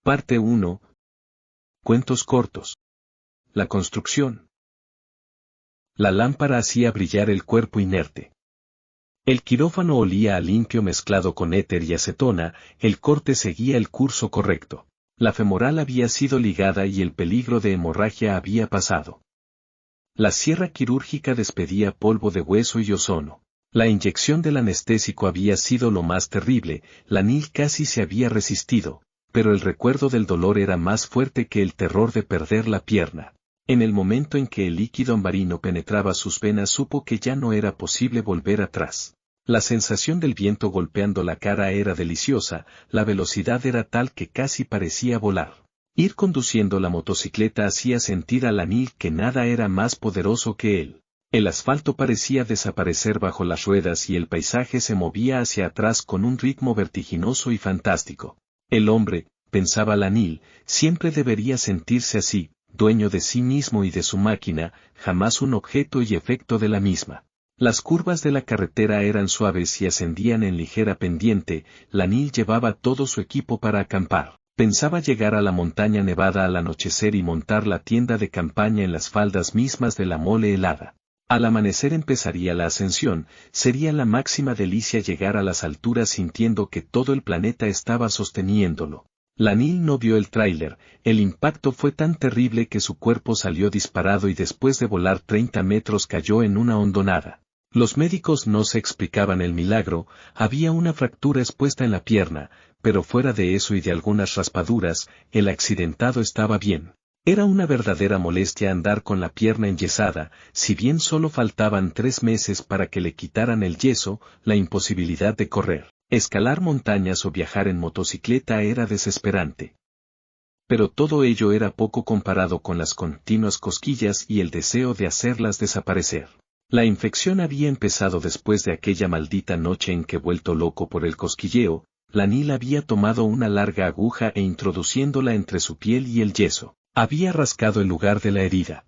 Parte 1. Cuentos cortos. La construcción. La lámpara hacía brillar el cuerpo inerte. El quirófano olía a limpio mezclado con éter y acetona, el corte seguía el curso correcto. La femoral había sido ligada y el peligro de hemorragia había pasado. La sierra quirúrgica despedía polvo de hueso y ozono. La inyección del anestésico había sido lo más terrible, la Nil casi se había resistido, pero el recuerdo del dolor era más fuerte que el terror de perder la pierna. En el momento en que el líquido ambarino penetraba sus venas supo que ya no era posible volver atrás. La sensación del viento golpeando la cara era deliciosa, la velocidad era tal que casi parecía volar. Ir conduciendo la motocicleta hacía sentir a la Nil que nada era más poderoso que él. El asfalto parecía desaparecer bajo las ruedas y el paisaje se movía hacia atrás con un ritmo vertiginoso y fantástico. El hombre, pensaba la Nil, siempre debería sentirse así, dueño de sí mismo y de su máquina, jamás un objeto y efecto de la misma. Las curvas de la carretera eran suaves y ascendían en ligera pendiente, la Nil llevaba todo su equipo para acampar. Pensaba llegar a la montaña nevada al anochecer y montar la tienda de campaña en las faldas mismas de la mole helada. Al amanecer empezaría la ascensión, sería la máxima delicia llegar a las alturas sintiendo que todo el planeta estaba sosteniéndolo. La Nil no vio el tráiler, el impacto fue tan terrible que su cuerpo salió disparado y después de volar 30 metros cayó en una hondonada. Los médicos no se explicaban el milagro, había una fractura expuesta en la pierna, pero fuera de eso y de algunas raspaduras, el accidentado estaba bien. Era una verdadera molestia andar con la pierna enyesada, si bien solo faltaban 3 meses para que le quitaran el yeso, la imposibilidad de correr, escalar montañas o viajar en motocicleta era desesperante. Pero todo ello era poco comparado con las continuas cosquillas y el deseo de hacerlas desaparecer. La infección había empezado después de aquella maldita noche en que, vuelto loco por el cosquilleo, la Nil había tomado una larga aguja e introduciéndola entre su piel y el yeso. Había rascado el lugar de la herida.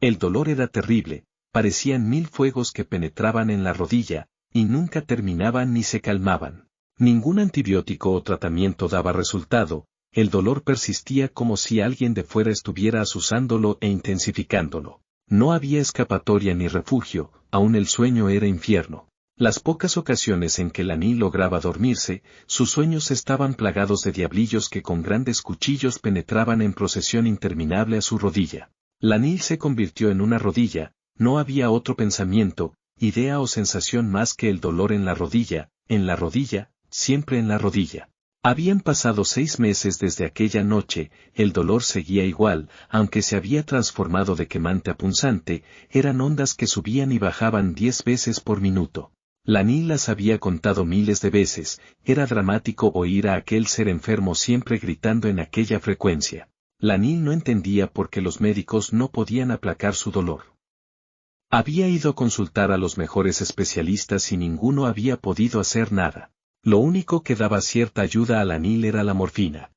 El dolor era terrible, parecían 1000 fuegos que penetraban en la rodilla, y nunca terminaban ni se calmaban. Ningún antibiótico o tratamiento daba resultado, el dolor persistía como si alguien de fuera estuviera azuzándolo e intensificándolo. No había escapatoria ni refugio, aún el sueño era infierno. Las pocas ocasiones en que la Nil lograba dormirse, sus sueños estaban plagados de diablillos que con grandes cuchillos penetraban en procesión interminable a su rodilla. La Nil se convirtió en una rodilla, no había otro pensamiento, idea o sensación más que el dolor en la rodilla, siempre en la rodilla. Habían pasado 6 meses desde aquella noche, el dolor seguía igual, aunque se había transformado de quemante a punzante, eran ondas que subían y bajaban 10 veces por minuto. La Nil las había contado miles de veces, era dramático oír a aquel ser enfermo siempre gritando en aquella frecuencia. La Nil no entendía por qué los médicos no podían aplacar su dolor. Había ido a consultar a los mejores especialistas y ninguno había podido hacer nada. Lo único que daba cierta ayuda a la Nil era la morfina.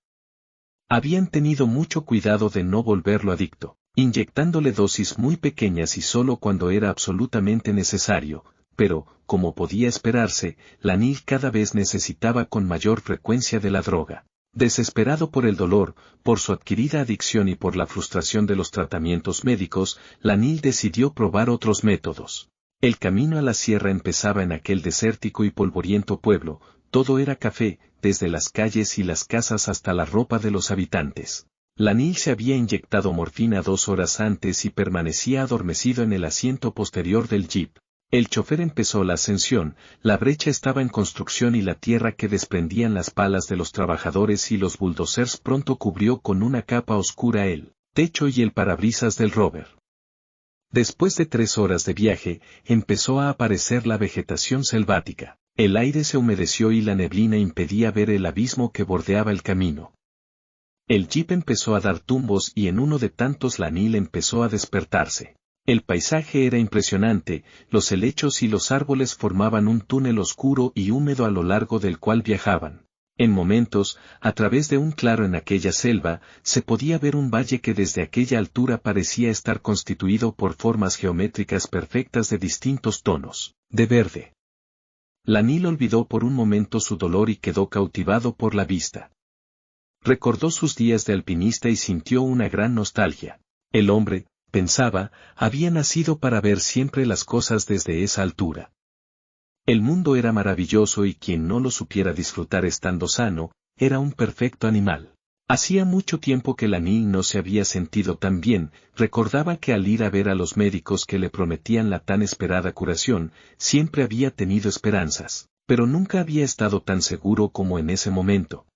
Habían tenido mucho cuidado de no volverlo adicto, inyectándole dosis muy pequeñas y solo cuando era absolutamente necesario. Pero, como podía esperarse, la Nil cada vez necesitaba con mayor frecuencia de la droga. Desesperado por el dolor, por su adquirida adicción y por la frustración de los tratamientos médicos, la Nil decidió probar otros métodos. El camino a la sierra empezaba en aquel desértico y polvoriento pueblo, todo era café, desde las calles y las casas hasta la ropa de los habitantes. La Nil se había inyectado morfina 2 horas antes y permanecía adormecido en el asiento posterior del jeep. El chofer empezó la ascensión, la brecha estaba en construcción y la tierra que desprendían las palas de los trabajadores y los bulldozers pronto cubrió con una capa oscura el techo y el parabrisas del rover. Después de 3 horas de viaje, empezó a aparecer la vegetación selvática. El aire se humedeció y la neblina impedía ver el abismo que bordeaba el camino. El jeep empezó a dar tumbos y en uno de tantos la Nil empezó a despertarse. El paisaje era impresionante, los helechos y los árboles formaban un túnel oscuro y húmedo a lo largo del cual viajaban. En momentos, a través de un claro en aquella selva, se podía ver un valle que desde aquella altura parecía estar constituido por formas geométricas perfectas de distintos tonos, de verde. La Nil olvidó por un momento su dolor y quedó cautivado por la vista. Recordó sus días de alpinista y sintió una gran nostalgia. El hombre, pensaba, había nacido para ver siempre las cosas desde esa altura. El mundo era maravilloso y quien no lo supiera disfrutar estando sano, era un perfecto animal. Hacía mucho tiempo que Lanil no se había sentido tan bien, recordaba que al ir a ver a los médicos que le prometían la tan esperada curación, siempre había tenido esperanzas, pero nunca había estado tan seguro como en ese momento.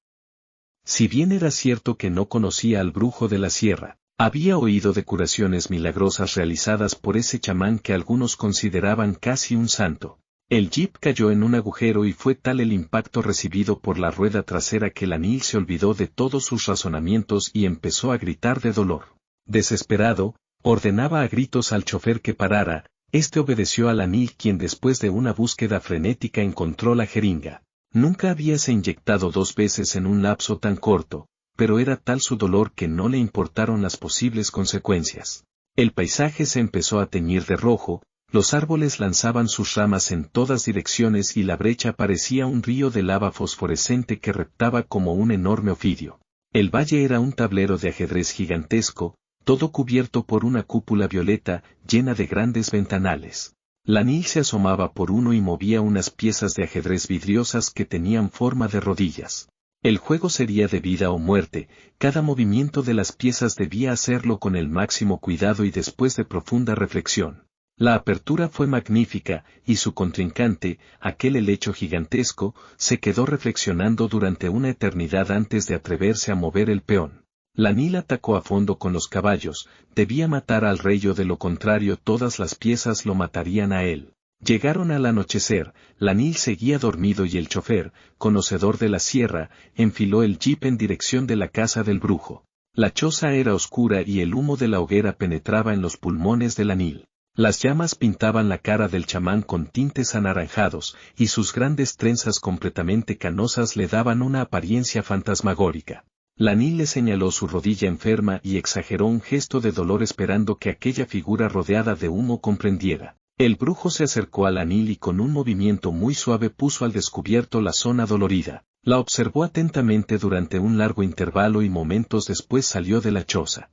Si bien era cierto que no conocía al brujo de la sierra, había oído de curaciones milagrosas realizadas por ese chamán que algunos consideraban casi un santo. El jeep cayó en un agujero y fue tal el impacto recibido por la rueda trasera que Lanil se olvidó de todos sus razonamientos y empezó a gritar de dolor. Desesperado, ordenaba a gritos al chofer que parara. Este obedeció a Lanil, quien después de una búsqueda frenética encontró la jeringa. Nunca habíase inyectado 2 veces en un lapso tan corto, pero era tal su dolor que no le importaron las posibles consecuencias. El paisaje se empezó a teñir de rojo. Los árboles lanzaban sus ramas en todas direcciones y la brecha parecía un río de lava fosforescente que reptaba como un enorme ofidio. El valle era un tablero de ajedrez gigantesco, todo cubierto por una cúpula violeta, llena de grandes ventanales. Lanil se asomaba por uno y movía unas piezas de ajedrez vidriosas que tenían forma de rodillas. El juego sería de vida o muerte, cada movimiento de las piezas debía hacerlo con el máximo cuidado y después de profunda reflexión. La apertura fue magnífica, y su contrincante, aquel helecho gigantesco, se quedó reflexionando durante una eternidad antes de atreverse a mover el peón. Lanil atacó a fondo con los caballos, debía matar al rey o de lo contrario todas las piezas lo matarían a él. Llegaron al anochecer, Lanil seguía dormido y el chofer, conocedor de la sierra, enfiló el jeep en dirección de la casa del brujo. La choza era oscura y el humo de la hoguera penetraba en los pulmones de Lanil. Las llamas pintaban la cara del chamán con tintes anaranjados, y sus grandes trenzas completamente canosas le daban una apariencia fantasmagórica. Lanil le señaló su rodilla enferma y exageró un gesto de dolor esperando que aquella figura rodeada de humo comprendiera. El brujo se acercó a Lanil y con un movimiento muy suave puso al descubierto la zona dolorida. La observó atentamente durante un largo intervalo y momentos después salió de la choza.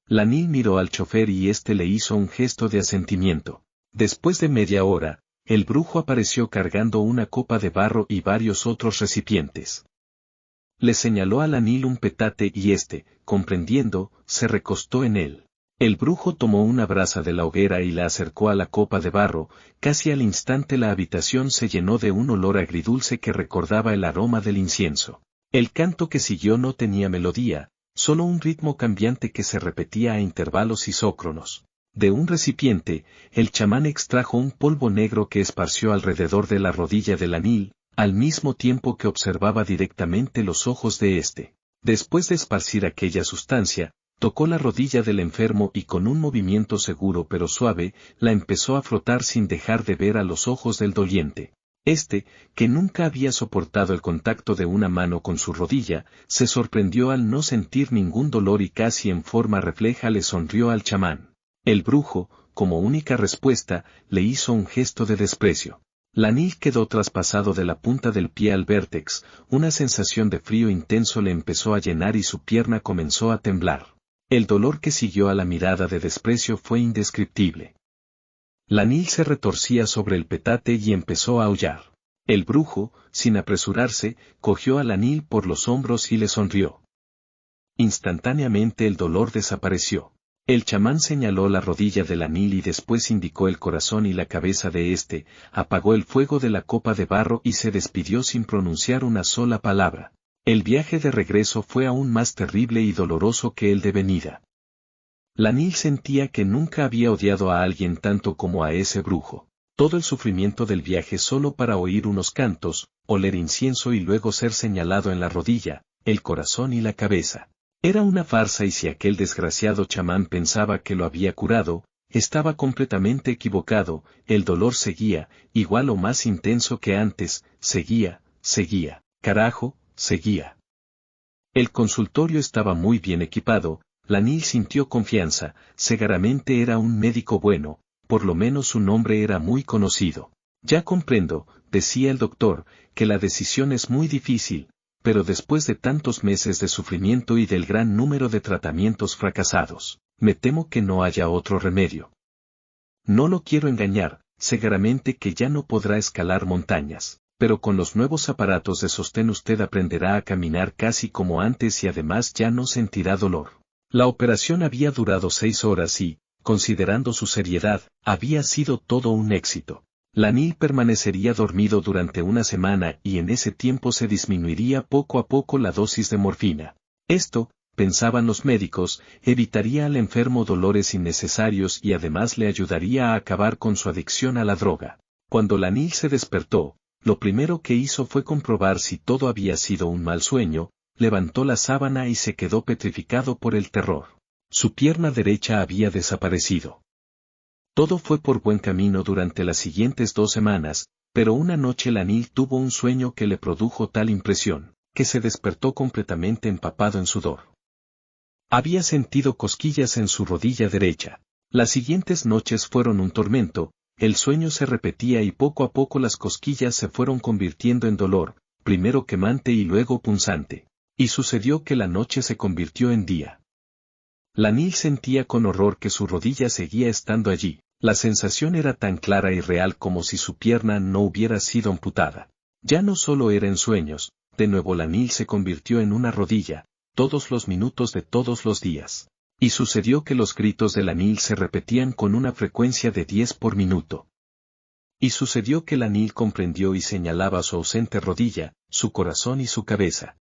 Lanil miró al chofer y éste le hizo un gesto de asentimiento. Después de media hora, el brujo apareció cargando una copa de barro y varios otros recipientes. Le señaló a Lanil un petate y éste, comprendiendo, se recostó en él. El brujo tomó una brasa de la hoguera y la acercó a la copa de barro. Casi al instante la habitación se llenó de un olor agridulce que recordaba el aroma del incienso. El canto que siguió no tenía melodía, solo un ritmo cambiante que se repetía a intervalos isócronos. De un recipiente, el chamán extrajo un polvo negro que esparció alrededor de la rodilla de Lanil, al mismo tiempo que observaba directamente los ojos de éste. Después de esparcir aquella sustancia, tocó la rodilla del enfermo y con un movimiento seguro pero suave, la empezó a frotar sin dejar de ver a los ojos del doliente. Este, que nunca había soportado el contacto de una mano con su rodilla, se sorprendió al no sentir ningún dolor y casi en forma refleja le sonrió al chamán. El brujo, como única respuesta, le hizo un gesto de desprecio. Lanil quedó traspasado de la punta del pie al vértex, una sensación de frío intenso le empezó a llenar y su pierna comenzó a temblar. El dolor que siguió a la mirada de desprecio fue indescriptible. Lanil se retorcía sobre el petate y empezó a aullar. El brujo, sin apresurarse, cogió a Lanil por los hombros y le sonrió. Instantáneamente el dolor desapareció. El chamán señaló la rodilla de Lanil y después indicó el corazón y la cabeza de éste, apagó el fuego de la copa de barro y se despidió sin pronunciar una sola palabra. El viaje de regreso fue aún más terrible y doloroso que el de venida. Lanil sentía que nunca había odiado a alguien tanto como a ese brujo. Todo el sufrimiento del viaje solo para oír unos cantos, oler incienso y luego ser señalado en la rodilla, el corazón y la cabeza. Era una farsa y si aquel desgraciado chamán pensaba que lo había curado, estaba completamente equivocado, el dolor seguía, igual o más intenso que antes, seguía, carajo, seguía. El consultorio estaba muy bien equipado. Lanil sintió confianza, seguramente era un médico bueno, por lo menos su nombre era muy conocido. Ya comprendo, decía el doctor, que la decisión es muy difícil, pero después de tantos meses de sufrimiento y del gran número de tratamientos fracasados, me temo que no haya otro remedio. No lo quiero engañar, seguramente que ya no podrá escalar montañas, pero con los nuevos aparatos de sostén usted aprenderá a caminar casi como antes y además ya no sentirá dolor. La operación había durado 6 horas y, considerando su seriedad, había sido todo un éxito. Lanil permanecería dormido durante una semana y en ese tiempo se disminuiría poco a poco la dosis de morfina. Esto, pensaban los médicos, evitaría al enfermo dolores innecesarios y además le ayudaría a acabar con su adicción a la droga. Cuando Lanil se despertó, lo primero que hizo fue comprobar si todo había sido un mal sueño, levantó la sábana y se quedó petrificado por el terror. Su pierna derecha había desaparecido. Todo fue por buen camino durante las siguientes 2 semanas, pero una noche Lanil tuvo un sueño que le produjo tal impresión, que se despertó completamente empapado en sudor. Había sentido cosquillas en su rodilla derecha. Las siguientes noches fueron un tormento, el sueño se repetía y poco a poco las cosquillas se fueron convirtiendo en dolor, primero quemante y luego punzante. Y sucedió que la noche se convirtió en día. Lanil sentía con horror que su rodilla seguía estando allí. La sensación era tan clara y real como si su pierna no hubiera sido amputada. Ya no solo era en sueños, de nuevo Lanil se convirtió en una rodilla, todos los minutos de todos los días. Y sucedió que los gritos de Lanil se repetían con una frecuencia de 10 por minuto. Y sucedió que Lanil comprendió y señalaba su ausente rodilla, su corazón y su cabeza.